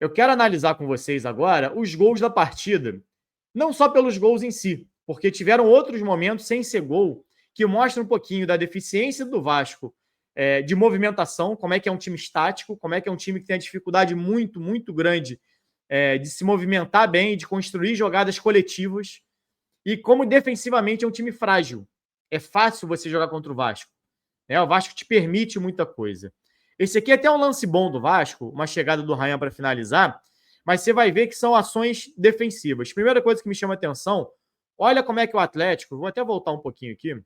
Eu quero analisar com vocês agora os gols da partida, não só pelos gols em si, porque tiveram outros momentos sem ser gol que mostram um pouquinho da deficiência do Vasco de movimentação, como é que é um time estático, como é que é um time que tem a dificuldade muito, muito grande de se movimentar bem, de construir jogadas coletivas, e como defensivamente é um time frágil. É fácil você jogar contra o Vasco. O Vasco te permite muita coisa. Esse aqui é até um lance bom do Vasco, uma chegada do Ryan para finalizar, mas você vai ver que são ações defensivas. Primeira coisa que me chama a atenção, olha como é que o Atlético, vou até voltar um pouquinho aqui,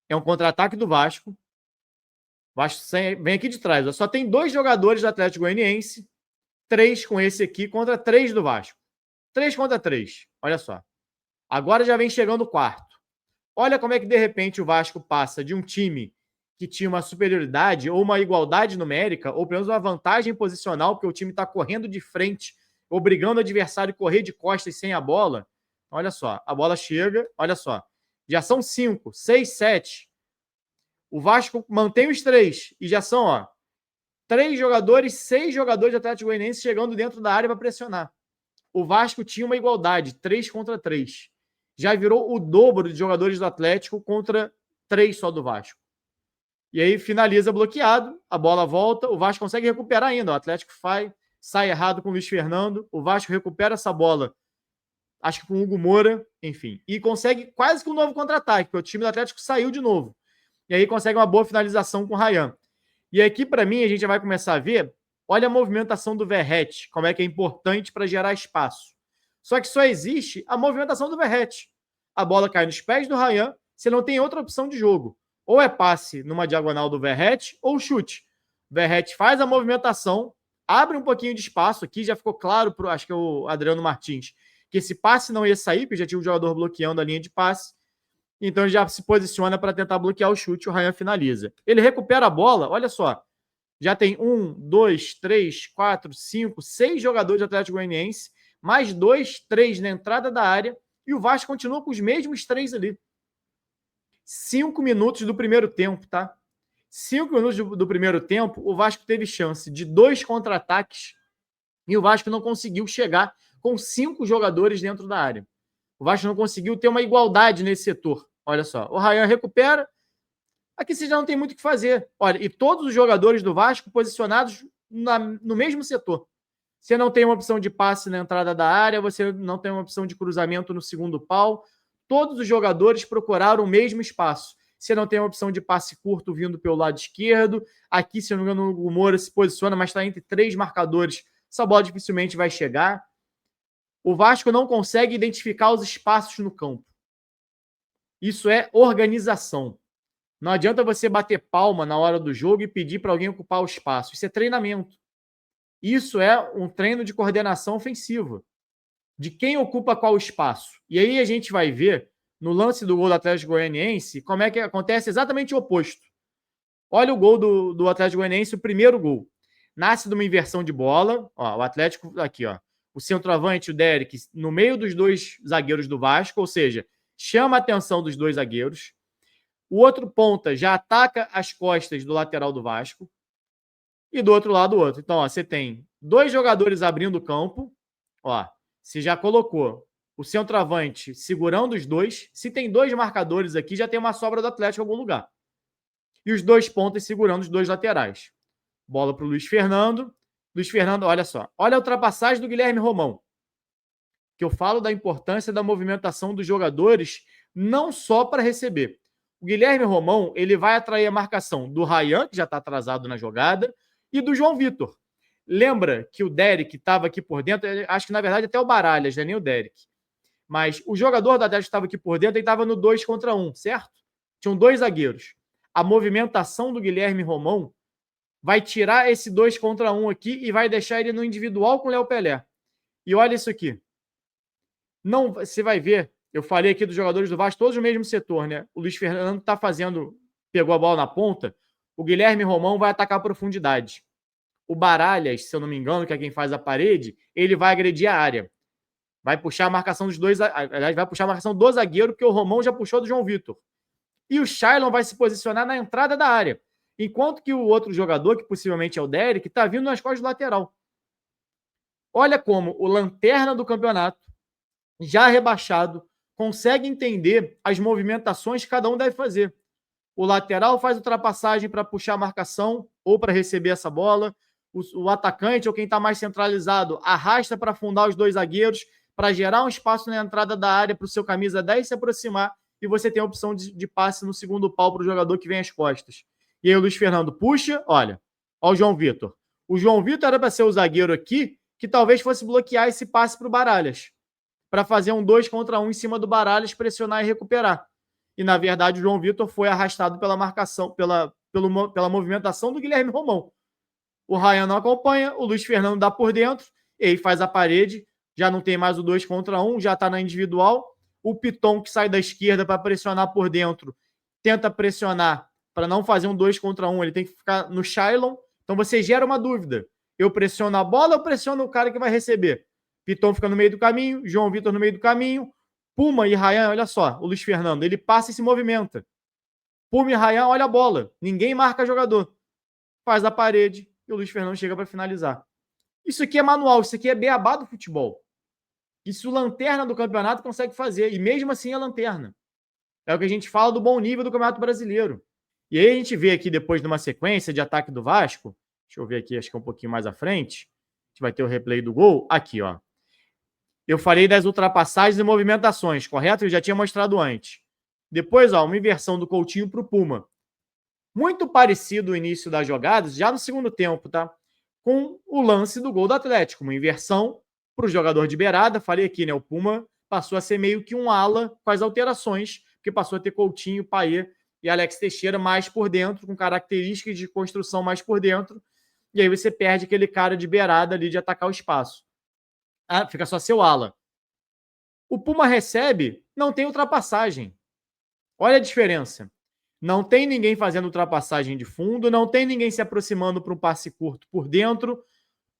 é um contra-ataque do Vasco. O Vasco vem aqui de trás, só tem 2 jogadores do Atlético Goianiense, 3 com esse aqui contra 3 do Vasco. 3 contra 3, olha só. Agora já vem chegando o quarto. Olha como é que, de repente, o Vasco passa de um time que tinha uma superioridade ou uma igualdade numérica, ou pelo menos uma vantagem posicional, porque o time está correndo de frente, obrigando o adversário a correr de costas sem a bola. Olha só, a bola chega, olha só. Já são 5, 6, 7. O Vasco mantém os 3 e já são 3 jogadores, 6 jogadores de Atlético Goianiense chegando dentro da área para pressionar. O Vasco tinha uma igualdade, 3 contra 3. Já virou o dobro de jogadores do Atlético contra 3 só do Vasco. E aí finaliza bloqueado, a bola volta, o Vasco consegue recuperar ainda. O Atlético sai errado com o Luiz Fernando, o Vasco recupera essa bola, acho que com o Hugo Moura, enfim, e consegue quase que um novo contra-ataque, porque o time do Atlético saiu de novo. E aí consegue uma boa finalização com o Ryan. E aqui, para mim, a gente já vai começar a ver, olha a movimentação do Verratti, como é que é importante para gerar espaço. Só que só existe a movimentação do Verratti. A bola cai nos pés do Ryan, você não tem outra opção de jogo. Ou é passe numa diagonal do Verratti, ou chute. O Verratti faz a movimentação, abre um pouquinho de espaço. Aqui já ficou claro, acho que é o Adriano Martins, que esse passe não ia sair, porque já tinha um jogador bloqueando a linha de passe. Então ele já se posiciona para tentar bloquear o chute, o Ryan finaliza. Ele recupera a bola, olha só. Já tem 1, 2, 3, 4, 5, 6 jogadores do Atlético Goianiense, mais 2, 3 na entrada da área, e o Vasco continua com os mesmos 3 ali. 5 minutos do primeiro tempo, tá? 5 minutos do primeiro tempo, o Vasco teve chance de 2 contra-ataques e o Vasco não conseguiu chegar com 5 jogadores dentro da área. O Vasco não conseguiu ter uma igualdade nesse setor. Olha só, o Ryan recupera. Aqui você já não tem muito o que fazer. Olha, e todos os jogadores do Vasco posicionados no mesmo setor. Você não tem uma opção de passe na entrada da área, você não tem uma opção de cruzamento no segundo pau. Todos os jogadores procuraram o mesmo espaço. Você não tem uma opção de passe curto vindo pelo lado esquerdo. Aqui, se eu não me engano, o Moura se posiciona, mas está entre 3 marcadores. Essa bola dificilmente vai chegar. O Vasco não consegue identificar os espaços no campo. Isso é organização. Não adianta você bater palma na hora do jogo e pedir para alguém ocupar o espaço. Isso é treinamento. Isso é um treino de coordenação ofensiva. De quem ocupa qual espaço. E aí a gente vai ver, no lance do gol do Atlético Goianiense, como é que acontece exatamente o oposto. Olha o gol do Atlético Goianiense, o primeiro gol. Nasce de uma inversão de bola. O Atlético, aqui, o centroavante, o Derek, no meio dos 2 zagueiros do Vasco, ou seja, chama a atenção dos 2 zagueiros. O outro ponta já ataca as costas do lateral do Vasco. E do outro lado, o outro. Então, você tem 2 jogadores abrindo o campo. Você já colocou o centroavante segurando os 2. Se tem 2 marcadores aqui, já tem uma sobra do Atlético em algum lugar. E os 2 pontas segurando os 2 laterais. Bola para o Luiz Fernando. Luiz Fernando, olha só. Olha a ultrapassagem do Guilherme Romão. Que eu falo da importância da movimentação dos jogadores, não só para receber. O Guilherme Romão, ele vai atrair a marcação do Ryan, que já está atrasado na jogada, e do João Vitor. Lembra que o Derek estava aqui por dentro? Acho que, na verdade, até o Baralhas, não é nem o Derek. Mas o jogador da Atlético estava aqui por dentro, ele estava no 2 contra 1, certo? Tinham 2 zagueiros. A movimentação do Guilherme Romão vai tirar esse 2 contra 1 aqui e vai deixar ele no individual com o Léo Pelé. E olha isso aqui. Não, você vai ver, eu falei aqui dos jogadores do Vasco, todos no mesmo setor, né? O Luiz Fernando pegou a bola na ponta, o Guilherme Romão vai atacar a profundidade. O Baralhas, se eu não me engano, que é quem faz a parede, ele vai agredir a área. Vai puxar a marcação dos 2, aliás, vai puxar a marcação do zagueiro, porque o Romão já puxou do João Vitor. E o Shailon vai se posicionar na entrada da área. Enquanto que o outro jogador, que possivelmente é o Derek, está vindo nas costas do lateral. Olha como o lanterna do campeonato, já rebaixado, consegue entender as movimentações que cada um deve fazer. O lateral faz ultrapassagem para puxar a marcação ou para receber essa bola. O atacante, ou quem está mais centralizado, arrasta para afundar os dois zagueiros, para gerar um espaço na entrada da área para o seu camisa 10 se aproximar, e você tem a opção de passe no segundo pau para o jogador que vem às costas. E aí o Luiz Fernando puxa, olha o João Vitor. O João Vitor era para ser o zagueiro aqui, que talvez fosse bloquear esse passe para o Baralhas, para fazer um 2 contra 1 em cima do Baralhas, pressionar e recuperar. E, na verdade, o João Vitor foi arrastado pela marcação, pela movimentação do Guilherme Romão. O Ryan não acompanha, o Luiz Fernando dá por dentro, e aí faz a parede, já não tem mais o 2 contra 1, já está na individual. O Piton, que sai da esquerda para pressionar por dentro, tenta pressionar para não fazer um 2 contra 1, ele tem que ficar no Shailon. Então você gera uma dúvida. Eu pressiono a bola ou pressiono o cara que vai receber? Piton fica no meio do caminho, João Vitor no meio do caminho, Puma e Ryan, olha só, o Luiz Fernando, ele passa e se movimenta. Puma e Ryan, olha a bola, ninguém marca jogador. Faz a parede e o Luiz Fernando chega para finalizar. Isso aqui é manual, isso aqui é beabá do futebol. Isso o lanterna do campeonato consegue fazer, e mesmo assim é lanterna. É o que a gente fala do bom nível do Campeonato Brasileiro. E aí a gente vê aqui depois de uma sequência de ataque do Vasco, deixa eu ver aqui, acho que é um pouquinho mais à frente, a gente vai ter o replay do gol, aqui ó. Eu falei das ultrapassagens e movimentações, correto? Eu já tinha mostrado antes. Depois, ó, uma inversão do Coutinho para o Puma. Muito parecido o início das jogadas, já no segundo tempo, tá? Com o lance do gol do Atlético. Uma inversão para o jogador de beirada. Falei aqui, né? O Puma passou a ser meio que um ala com as alterações, porque passou a ter Coutinho, Payet e Alex Teixeira mais por dentro, com características de construção mais por dentro. E aí você perde aquele cara de beirada ali de atacar o espaço. Ah, fica só seu ala. O Puma recebe, não tem ultrapassagem. Olha a diferença. Não tem ninguém fazendo ultrapassagem de fundo, não tem ninguém se aproximando para um passe curto por dentro.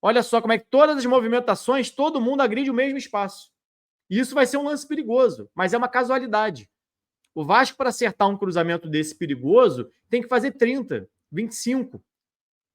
Olha só como é que todas as movimentações, todo mundo agride o mesmo espaço. E isso vai ser um lance perigoso, mas é uma casualidade. O Vasco, para acertar um cruzamento desse perigoso, tem que fazer 30, 25.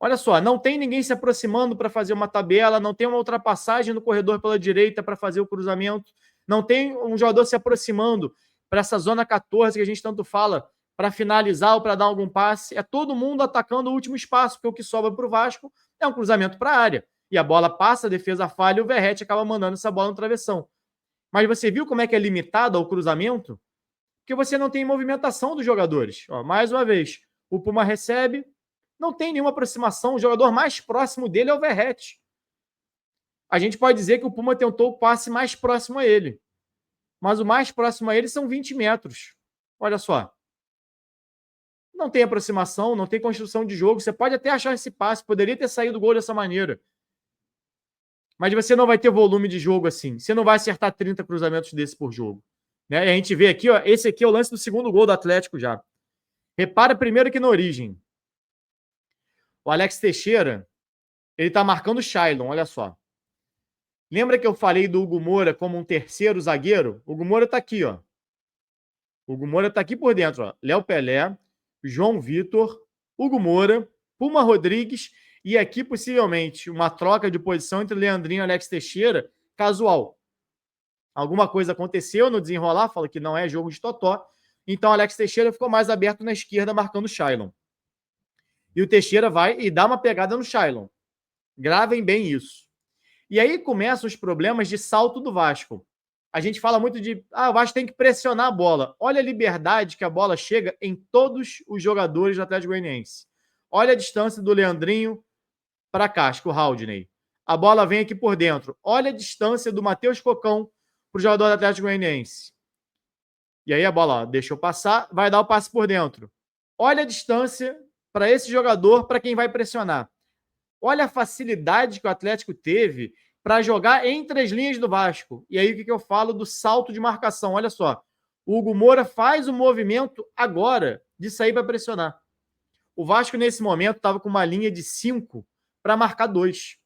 Olha só, não tem ninguém se aproximando para fazer uma tabela, não tem uma ultrapassagem no corredor pela direita para fazer o cruzamento, não tem um jogador se aproximando para essa zona 14 que a gente tanto fala, para finalizar ou para dar algum passe. É todo mundo atacando o último espaço, porque o que sobra para o Vasco é um cruzamento para a área. E a bola passa, a defesa falha e o Verratti acaba mandando essa bola no travessão. Mas você viu como é que é limitado ao cruzamento? Porque você não tem movimentação dos jogadores. Ó, mais uma vez, o Puma recebe, não tem nenhuma aproximação. O jogador mais próximo dele é o Verratti. A gente pode dizer que o Puma tentou o passe mais próximo a ele. Mas o mais próximo a ele são 20 metros. Olha só. Não tem aproximação, não tem construção de jogo. Você pode até achar esse passe, poderia ter saído o gol dessa maneira. Mas você não vai ter volume de jogo assim. Você não vai acertar 30 cruzamentos desse por jogo. Né? E a gente vê aqui, ó, esse aqui é o lance do segundo gol do Atlético já. Repara primeiro que na origem. O Alex Teixeira, ele tá marcando o Shailon, olha só. Lembra que eu falei do Hugo Moura como um terceiro zagueiro? O Hugo Moura tá aqui, ó. O Hugo Moura tá aqui por dentro, ó. Léo Pelé, João Vitor, Hugo Moura, Puma Rodrigues e aqui possivelmente uma troca de posição entre Leandrinho e Alex Teixeira, casual. Alguma coisa aconteceu no desenrolar, fala que não é jogo de totó. Então Alex Teixeira ficou mais aberto na esquerda marcando o Shailon. E o Teixeira vai e dá uma pegada no Shailon. Gravem bem isso. E aí começam os problemas de salto do Vasco. A gente fala muito de, o Vasco tem que pressionar a bola. Olha a liberdade que a bola chega em todos os jogadores do Atlético Goianiense. Olha a distância do Leandrinho para Casco, o Haldney. A bola vem aqui por dentro. Olha a distância do Matheus Cocão para o jogador do Atlético Goianiense. E aí a bola, ó, deixou passar, vai dar o passe por dentro. Olha a distância para esse jogador, para quem vai pressionar. Olha a facilidade que o Atlético teve para jogar entre as linhas do Vasco. E aí o que eu falo do salto de marcação? Olha só, o Hugo Moura faz o movimento agora de sair para pressionar. O Vasco, nesse momento, estava com uma linha de 5 para marcar 2.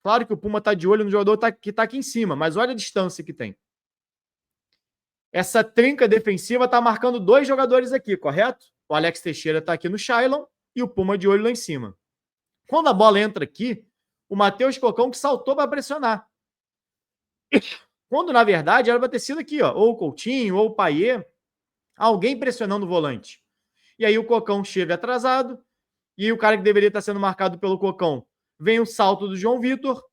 Claro que o Puma está de olho no jogador que está aqui em cima, mas olha a distância que tem. Essa trinca defensiva está marcando 2 jogadores aqui, correto? O Alex Teixeira está aqui no Shailon e o Puma de olho lá em cima. Quando a bola entra aqui, o Matheus Cocão que saltou para pressionar. Quando, na verdade, era para ter sido aqui, ó, ou o Coutinho, ou o Payet, alguém pressionando o volante. E aí o Cocão chega atrasado, e o cara que deveria estar sendo marcado pelo Cocão vem o salto do João Vitor,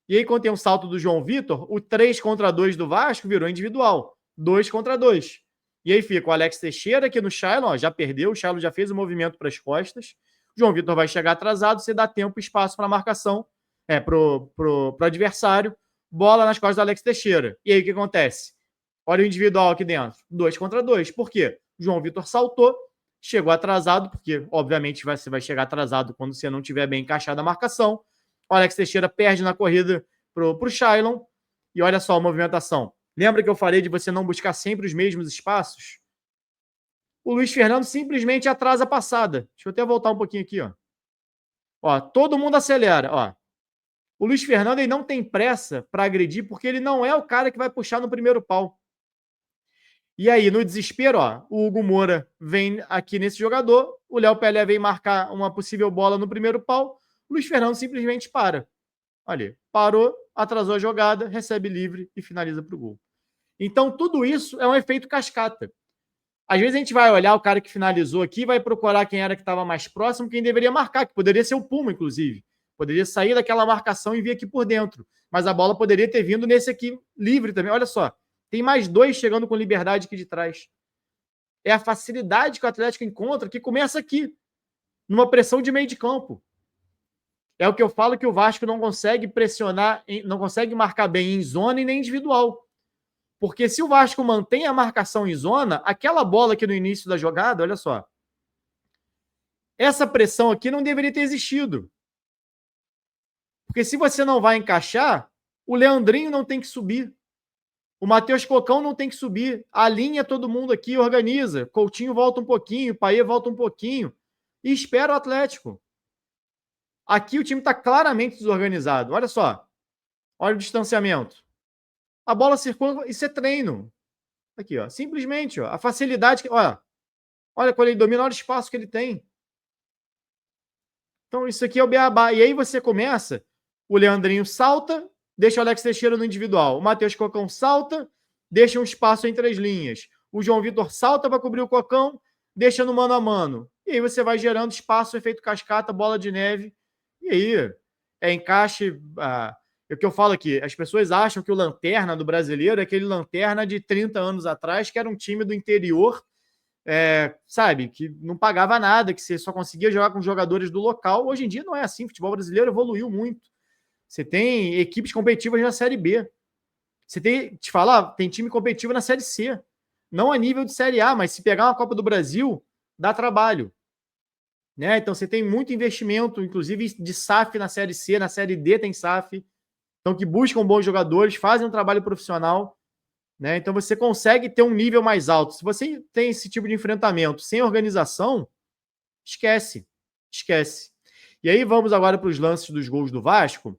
e aí quando tem um salto do João Vitor, o 3 contra 2 do Vasco virou individual, 2 contra 2. E aí fica o Alex Teixeira aqui no Shailon, ó, já perdeu, o Shailon já fez o movimento para as costas, o João Vitor vai chegar atrasado, você dá tempo e espaço para a marcação, pro adversário, bola nas costas do Alex Teixeira. E aí o que acontece? Olha o individual aqui dentro, 2 contra 2. Por quê? O João Vitor saltou, chegou atrasado, porque obviamente você vai chegar atrasado quando você não tiver bem encaixada a marcação. O Alex Teixeira perde na corrida pro Shailon. E olha só a movimentação. Lembra que eu falei de você não buscar sempre os mesmos espaços? O Luiz Fernando simplesmente atrasa a passada. Deixa eu até voltar um pouquinho aqui, ó. Ó, todo mundo acelera, ó. O Luiz Fernando ele não tem pressa para agredir, porque ele não é o cara que vai puxar no primeiro pau. E aí, no desespero, ó, o Hugo Moura vem aqui nesse jogador, o Léo Pelé vem marcar uma possível bola no primeiro pau, o Luiz Fernando simplesmente para. Olha, parou, atrasou a jogada, recebe livre e finaliza para o gol. Então, tudo isso é um efeito cascata. Às vezes a gente vai olhar o cara que finalizou aqui, vai procurar quem era que estava mais próximo, quem deveria marcar, que poderia ser o Puma, inclusive. Poderia sair daquela marcação e vir aqui por dentro. Mas a bola poderia ter vindo nesse aqui livre também. Olha só, tem mais 2 chegando com liberdade aqui de trás. É a facilidade que o Atlético encontra que começa aqui, numa pressão de meio de campo. É o que eu falo que o Vasco não consegue pressionar, não consegue marcar bem em zona e nem individual. Porque se o Vasco mantém a marcação em zona, aquela bola aqui no início da jogada, olha só, essa pressão aqui não deveria ter existido. Porque se você não vai encaixar, o Leandrinho não tem que subir. O Matheus Cocão não tem que subir. Alinha todo mundo aqui, organiza. Coutinho volta um pouquinho, Payet volta um pouquinho. E espera o Atlético. Aqui o time está claramente desorganizado. Olha só. Olha o distanciamento. A bola circula, isso é treino. Aqui, ó. Simplesmente, ó. A facilidade que. Olha quando ele domina, olha o espaço que ele tem. Então, isso aqui é o beabá. E aí você começa. O Leandrinho salta, deixa o Alex Teixeira no individual. O Matheus Cocão salta, deixa um espaço entre as linhas. O João Vitor salta para cobrir o Cocão, deixa no mano a mano. E aí você vai gerando espaço, efeito cascata, bola de neve. E aí é encaixe. É o que eu falo aqui. As pessoas acham que o lanterna do brasileiro é aquele lanterna de 30 anos atrás, que era um time do interior, sabe, que não pagava nada, que você só conseguia jogar com jogadores do local. Hoje em dia não é assim. O futebol brasileiro evoluiu muito. Você tem equipes competitivas na Série B. Você tem, te falar, tem time competitivo na Série C. Não a nível de Série A, mas se pegar uma Copa do Brasil, dá trabalho. Né? Então você tem muito investimento, inclusive de SAF na Série C, na Série D tem SAF. Então que buscam bons jogadores, fazem um trabalho profissional. Né? Então você consegue ter um nível mais alto. Se você tem esse tipo de enfrentamento sem organização, esquece. Esquece. E aí vamos agora para os lances dos gols do Vasco,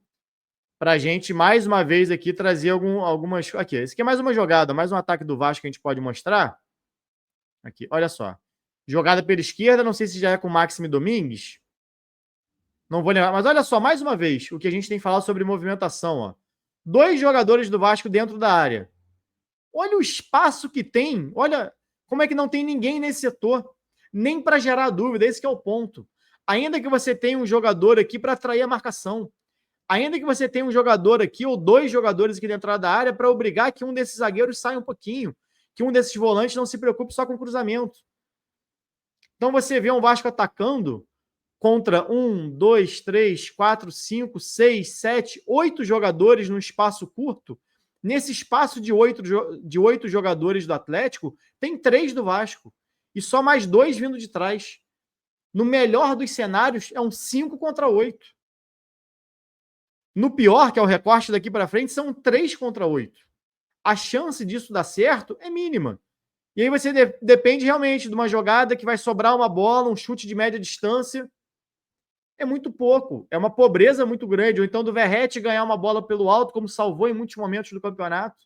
para a gente, mais uma vez, aqui trazer algumas... Aqui, esse aqui é mais uma jogada, mais um ataque do Vasco que a gente pode mostrar. Aqui, olha só. Jogada pela esquerda, não sei se já é com o Maxime Domingues. Não vou lembrar, mas olha só, mais uma vez, o que a gente tem falado sobre movimentação. Ó. 2 jogadores do Vasco dentro da área. Olha o espaço que tem, olha como é que não tem ninguém nesse setor. Nem para gerar dúvida, esse que é o ponto. Ainda que você tenha um jogador aqui para atrair a marcação. Ainda que você tenha um jogador aqui ou 2 jogadores aqui dentro da área para obrigar que um desses zagueiros saia um pouquinho, que um desses volantes não se preocupe só com cruzamento. Então você vê um Vasco atacando contra 1, 2, 3, 4, 5, 6, 7, 8 jogadores num espaço curto. Nesse espaço de 8 jogadores do Atlético, tem 3 do Vasco e só mais 2 vindo de trás. No melhor dos cenários, é um 5 contra 8. No pior, que é o recorte daqui para frente, são 3 contra 8. A chance disso dar certo é mínima. E aí você depende realmente de uma jogada que vai sobrar uma bola, um chute de média distância. É muito pouco. É uma pobreza muito grande. Ou então do Verratti ganhar uma bola pelo alto, como salvou em muitos momentos do campeonato.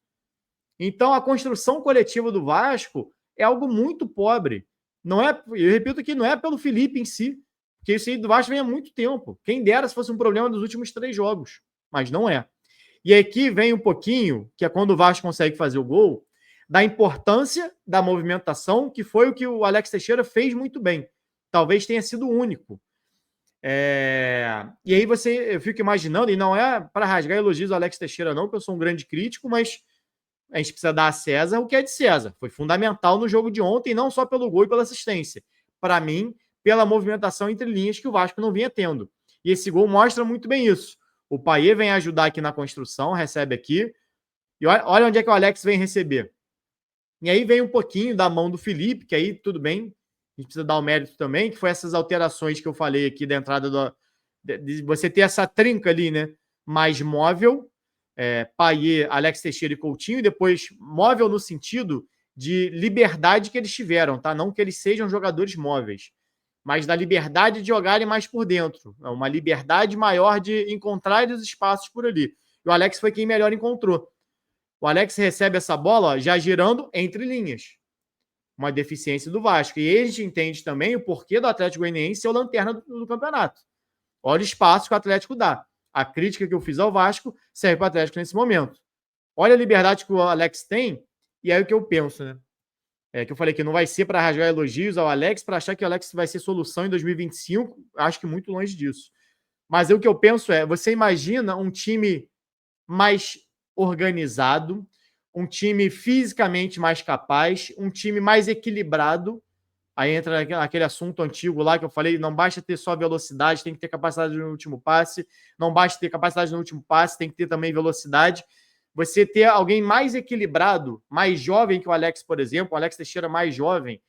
Então a construção coletiva do Vasco é algo muito pobre. Não é, eu repito que não é pelo Felipe em si, porque isso aí do Vasco vem há muito tempo. Quem dera se fosse um problema dos últimos 3 jogos, mas não é. E aqui vem um pouquinho, que é quando o Vasco consegue fazer o gol, da importância da movimentação, que foi o que o Alex Teixeira fez muito bem. Talvez tenha sido o único. E aí eu fico imaginando, e não é para rasgar elogios ao Alex Teixeira, não, porque eu sou um grande crítico, mas a gente precisa dar a César o que é de César. Foi fundamental no jogo de ontem, não só pelo gol e pela assistência. Para mim, pela movimentação entre linhas que o Vasco não vinha tendo. E esse gol mostra muito bem isso. O Payet vem ajudar aqui na construção, recebe aqui. E olha onde é que o Alex vem receber. E aí vem um pouquinho da mão do Felipe, que aí tudo bem, a gente precisa dar o mérito também, que foi essas alterações que eu falei aqui da entrada de você ter essa trinca ali, né? Mais móvel, Payet, Alex Teixeira e Coutinho, e depois móvel no sentido de liberdade que eles tiveram, tá? Não que eles sejam jogadores móveis, mas da liberdade de jogarem mais por dentro. Uma liberdade maior de encontrar os espaços por ali. E o Alex foi quem melhor encontrou. O Alex recebe essa bola já girando entre linhas. Uma deficiência do Vasco. E aí a gente entende também o porquê do Atlético Goianiense ser o lanterna do campeonato. Olha o espaço que o Atlético dá. A crítica que eu fiz ao Vasco serve para o Atlético nesse momento. Olha a liberdade que o Alex tem, e aí o que eu penso, né? Que eu falei que não vai ser para rasgar elogios ao Alex, para achar que o Alex vai ser solução em 2025, acho que muito longe disso. Mas o que eu penso você imagina um time mais organizado, um time fisicamente mais capaz, um time mais equilibrado. Aí entra aquele assunto antigo lá que eu falei, não basta ter só velocidade, tem que ter capacidade no último passe, não basta ter capacidade no último passe, tem que ter também velocidade. Você ter alguém mais equilibrado, mais jovem que o Alex, por exemplo, o Alex Teixeira mais jovem,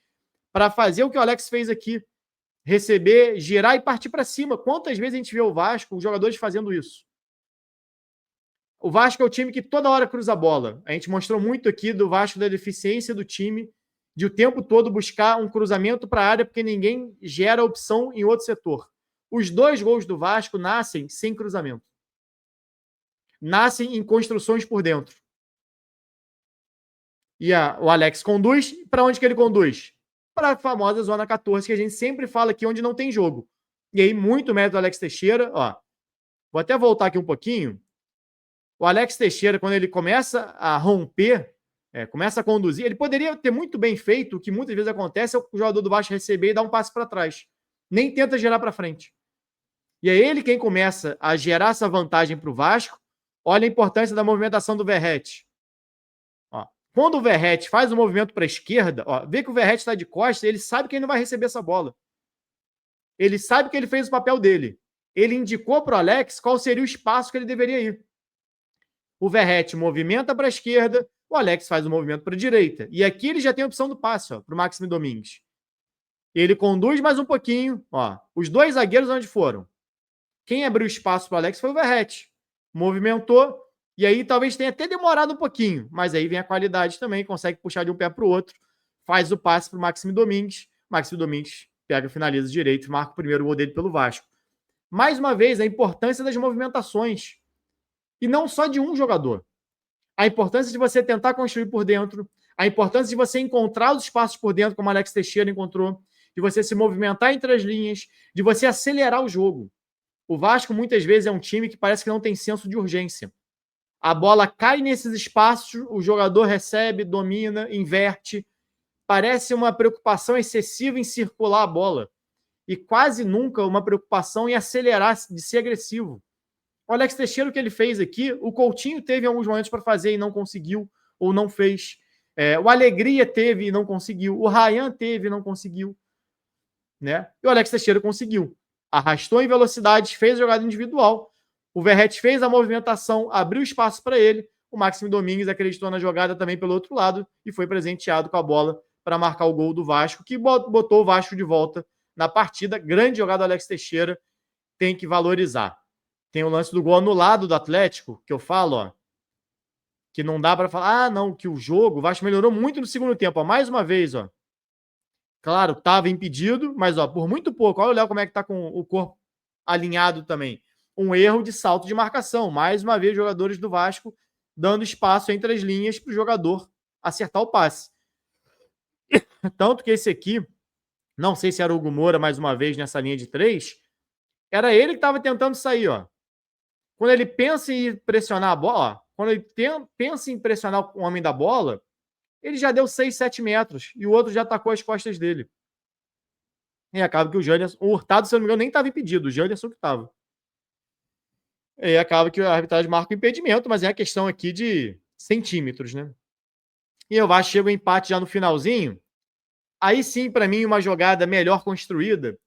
para fazer o que o Alex fez aqui, receber, girar e partir para cima. Quantas vezes a gente vê o Vasco, os jogadores fazendo isso? O Vasco é o time que toda hora cruza a bola. A gente mostrou muito aqui do Vasco, da deficiência do time, de o tempo todo buscar um cruzamento para a área, porque ninguém gera opção em outro setor. Os 2 gols do Vasco nascem sem cruzamento. Nascem em construções por dentro. E o Alex conduz. Para onde que ele conduz? Para a famosa zona 14, que a gente sempre fala aqui, onde não tem jogo. E aí, muito mérito do Alex Teixeira. Vou até voltar aqui um pouquinho. O Alex Teixeira, quando ele começa a romper, começa a conduzir, ele poderia ter muito bem feito, o que muitas vezes acontece é o jogador do Vasco receber e dar um passe para trás. Nem tenta gerar para frente. E é ele quem começa a gerar essa vantagem para o Vasco. Olha a importância da movimentação do Verratti. Quando o Verratti faz o movimento para a esquerda, vê que o Verratti está de costas, ele sabe que ele não vai receber essa bola. Ele sabe que ele fez o papel dele. Ele indicou para o Alex qual seria o espaço que ele deveria ir. O Verratti movimenta para a esquerda, o Alex faz o movimento para a direita. E aqui ele já tem a opção do passe para o Maxime Domingues. Ele conduz mais um pouquinho. Os 2 zagueiros onde foram? Quem abriu espaço para o Alex foi o Verratti. Movimentou, e aí talvez tenha até demorado um pouquinho, mas aí vem a qualidade também, consegue puxar de um pé para o outro, faz o passe para o Maxime Domingues. Maxime Domingues pega, finaliza direito, marca o primeiro gol dele pelo Vasco. Mais uma vez, a importância das movimentações. E não só de um jogador. A importância de você tentar construir por dentro, a importância de você encontrar os espaços por dentro, como o Alex Teixeira encontrou, de você se movimentar entre as linhas, de você acelerar o jogo. O Vasco, muitas vezes, é um time que parece que não tem senso de urgência. A bola cai nesses espaços, o jogador recebe, domina, inverte. Parece uma preocupação excessiva em circular a bola. E quase nunca uma preocupação em acelerar, de ser agressivo. O Alex Teixeira, o que ele fez aqui, o Coutinho teve alguns momentos para fazer e não conseguiu, ou não fez. O Alegria teve e não conseguiu. O Ryan teve e não conseguiu. Né? E o Alex Teixeira conseguiu. Arrastou em velocidade, fez a jogada individual. O Verratti fez a movimentação, abriu espaço para ele. O Maxime Domingues acreditou na jogada também pelo outro lado e foi presenteado com a bola para marcar o gol do Vasco, que botou o Vasco de volta na partida. Grande jogada do Alex Teixeira, tem que valorizar. Tem o lance do gol anulado do Atlético, que eu falo, que não dá para falar, não, que o jogo, o Vasco melhorou muito no segundo tempo. Mais uma vez, claro, estava impedido, mas por muito pouco. Olha o Léo como é que está com o corpo alinhado também. Um erro de salto de marcação. Mais uma vez, jogadores do Vasco dando espaço entre as linhas para o jogador acertar o passe. Tanto que esse aqui, não sei se era o Hugo Moura mais uma vez nessa linha de 3, era ele que estava tentando sair, Quando ele pensa em pressionar a bola, ó, quando ele pensa em pressionar o homem da bola, ele já deu 6, 7 metros e o outro já atacou as costas dele. E acaba que o Hurtado, se eu não me engano, nem estava impedido, o Janderson que estava. E acaba que a arbitragem marca o impedimento, mas é a questão aqui de centímetros, né? E o Vasco chega ao empate já no finalzinho. Aí sim, para mim, uma jogada melhor construída.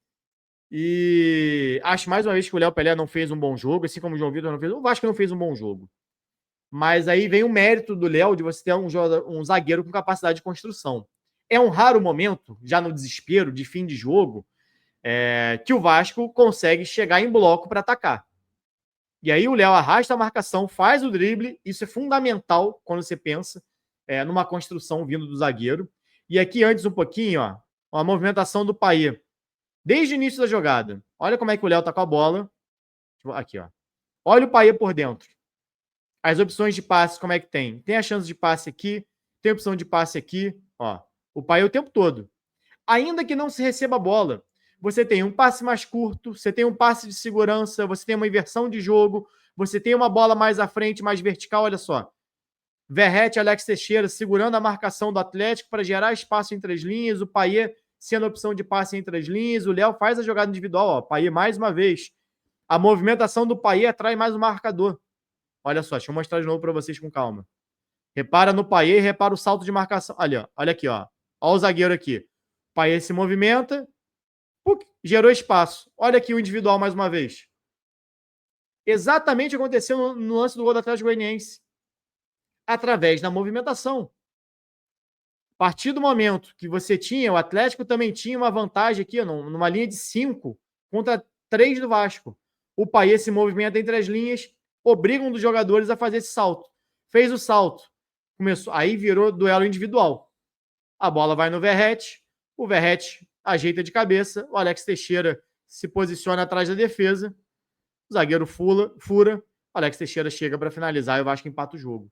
E acho mais uma vez que o Léo Pelé não fez um bom jogo, assim como o João Vitor não fez. O Vasco não fez um bom jogo. Mas aí vem o mérito do Léo de você ter um zagueiro com capacidade de construção. É um raro momento, já no desespero de fim de jogo, que o Vasco consegue chegar em bloco para atacar. E aí o Léo arrasta a marcação, faz o drible. Isso é fundamental quando você pensa numa construção vindo do zagueiro. E aqui antes um pouquinho, ó, a movimentação do Payet. Desde o início da jogada. Olha como é que o Léo tá com a bola. Aqui, ó. Olha o Payet por dentro. As opções de passe, como é que tem? Tem a chance de passe aqui, tem a opção de passe aqui, ó. O Payet o tempo todo. Ainda que não se receba a bola, você tem um passe mais curto, você tem um passe de segurança, você tem uma inversão de jogo, você tem uma bola mais à frente, mais vertical, olha só. Verrete, Alex Teixeira segurando a marcação do Atlético para gerar espaço entre as linhas, o Payet sendo a opção de passe entre as linhas, o Léo faz a jogada individual, ó, Payet mais uma vez. A movimentação do Payet atrai mais o marcador. Olha só, deixa eu mostrar de novo para vocês com calma. Repara no Payet, repara o salto de marcação. Olha aqui, ó. Olha o zagueiro aqui. O Payet se movimenta, gerou espaço. Olha aqui o individual mais uma vez. Exatamente aconteceu no lance do gol do Atlético Goianiense. Através da movimentação. A partir do momento que você tinha, o Atlético também tinha uma vantagem aqui, numa linha de 5 contra 3 do Vasco. O Payet se movimenta entre as linhas, obriga um dos jogadores a fazer esse salto. Fez o salto. Aí virou duelo individual. A bola vai no Verrete, o Verrete ajeita de cabeça, o Alex Teixeira se posiciona atrás da defesa, o zagueiro fura, o Alex Teixeira chega para finalizar e o Vasco empata o jogo.